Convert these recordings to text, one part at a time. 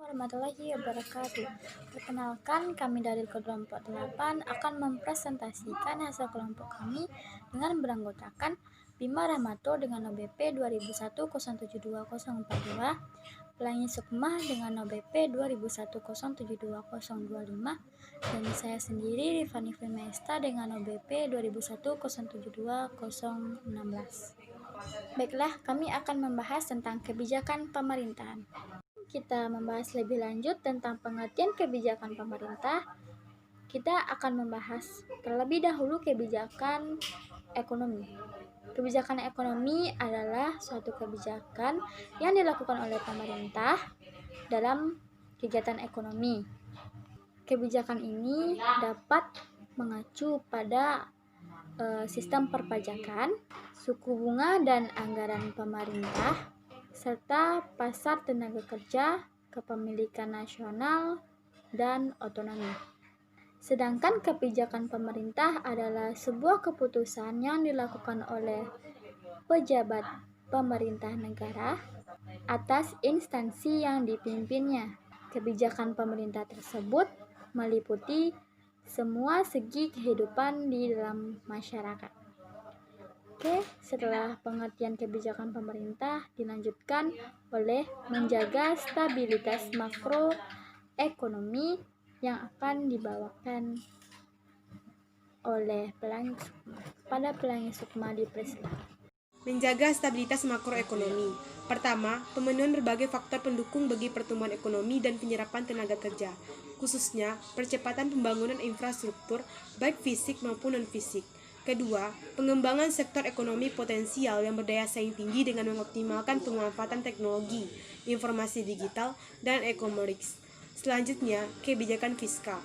Warahmatullahi wabarakatuh. Perkenalkan, kami dari kelompok 8 akan mempresentasikan hasil kelompok kami dengan beranggotakan Bima Rahmato dengan OBP 2001072042, Pelangi Sukmah dengan OBP 2001072025, dan saya sendiri Rifani Firmaesta dengan OBP 2001072016. Baiklah, kami akan membahas tentang kebijakan pemerintahan. Kita membahas lebih lanjut tentang pengertian kebijakan pemerintah. Kita akan membahas terlebih dahulu kebijakan ekonomi. Kebijakan ekonomi adalah suatu kebijakan yang dilakukan oleh pemerintah dalam kegiatan ekonomi. Kebijakan ini dapat mengacu pada sistem perpajakan, suku bunga dan anggaran pemerintah, serta pasar tenaga kerja, kepemilikan nasional, dan otonomi. Sedangkan kebijakan pemerintah adalah sebuah keputusan yang dilakukan oleh pejabat pemerintah negara atas instansi yang dipimpinnya. Kebijakan pemerintah tersebut meliputi semua segi kehidupan di dalam masyarakat. Oke, setelah pengertian kebijakan pemerintah dilanjutkan oleh menjaga stabilitas makroekonomi yang akan dibawakan oleh Pelangi Sukma dipersilakan. Menjaga stabilitas makroekonomi. Pertama, pemenuhan berbagai faktor pendukung bagi pertumbuhan ekonomi dan penyerapan tenaga kerja, khususnya percepatan pembangunan infrastruktur baik fisik maupun non-fisik. Kedua, pengembangan sektor ekonomi potensial yang berdaya saing tinggi dengan mengoptimalkan pemanfaatan teknologi, informasi digital, dan e-commerce. Selanjutnya, kebijakan fiskal.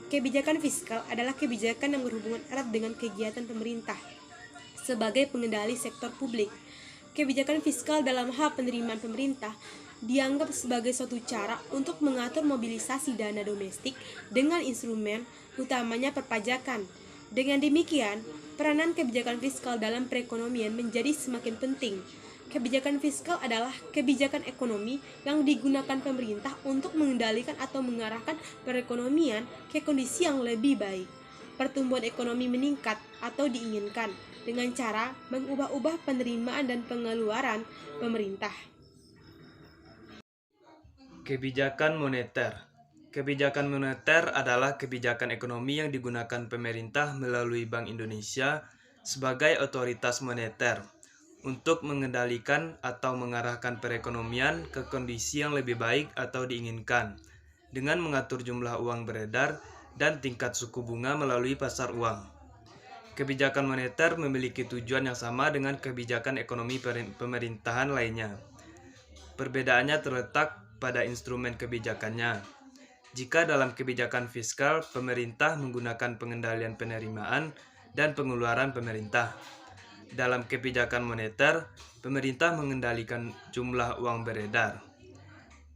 Kebijakan fiskal adalah kebijakan yang berhubungan erat dengan kegiatan pemerintah sebagai pengendali sektor publik. Kebijakan fiskal dalam hal penerimaan pemerintah dianggap sebagai suatu cara untuk mengatur mobilisasi dana domestik dengan instrumen utamanya perpajakan. Dengan demikian, peranan kebijakan fiskal dalam perekonomian menjadi semakin penting. Kebijakan fiskal adalah kebijakan ekonomi yang digunakan pemerintah untuk mengendalikan atau mengarahkan perekonomian ke kondisi yang lebih baik. Pertumbuhan ekonomi meningkat atau diinginkan dengan cara mengubah-ubah penerimaan dan pengeluaran pemerintah. Kebijakan moneter. Kebijakan moneter adalah kebijakan ekonomi yang digunakan pemerintah melalui Bank Indonesia sebagai otoritas moneter untuk mengendalikan atau mengarahkan perekonomian ke kondisi yang lebih baik atau diinginkan dengan mengatur jumlah uang beredar dan tingkat suku bunga melalui pasar uang. Kebijakan moneter memiliki tujuan yang sama dengan kebijakan ekonomi pemerintahan lainnya. Perbedaannya terletak pada instrumen kebijakannya. Jika dalam kebijakan fiskal, pemerintah menggunakan pengendalian penerimaan dan pengeluaran pemerintah. Dalam kebijakan moneter, pemerintah mengendalikan jumlah uang beredar.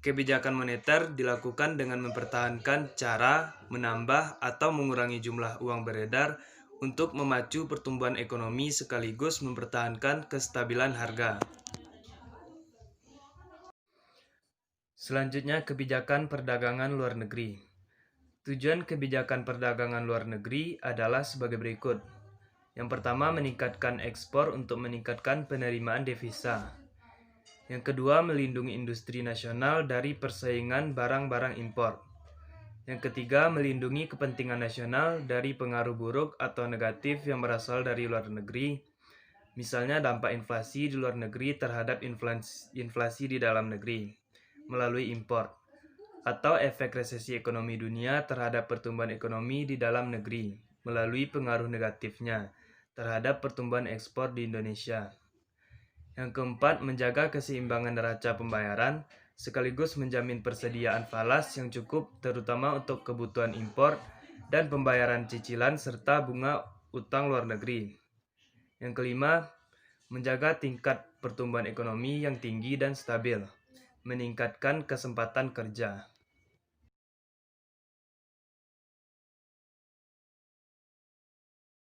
Kebijakan moneter dilakukan dengan mempertahankan cara menambah atau mengurangi jumlah uang beredar untuk memacu pertumbuhan ekonomi sekaligus mempertahankan kestabilan harga. Selanjutnya, kebijakan perdagangan luar negeri. Tujuan kebijakan perdagangan luar negeri adalah sebagai berikut. Yang pertama, meningkatkan ekspor untuk meningkatkan penerimaan devisa. Yang kedua, melindungi industri nasional dari persaingan barang-barang impor. Yang ketiga, melindungi kepentingan nasional dari pengaruh buruk atau negatif yang berasal dari luar negeri, misalnya dampak inflasi di luar negeri terhadap inflasi di dalam negeri melalui impor, atau efek resesi ekonomi dunia terhadap pertumbuhan ekonomi di dalam negeri melalui pengaruh negatifnya terhadap pertumbuhan ekspor di Indonesia. Yang keempat, menjaga keseimbangan neraca pembayaran sekaligus menjamin persediaan falas yang cukup terutama untuk kebutuhan impor dan pembayaran cicilan serta bunga utang luar negeri. Yang kelima, menjaga tingkat pertumbuhan ekonomi yang tinggi dan stabil, meningkatkan kesempatan kerja.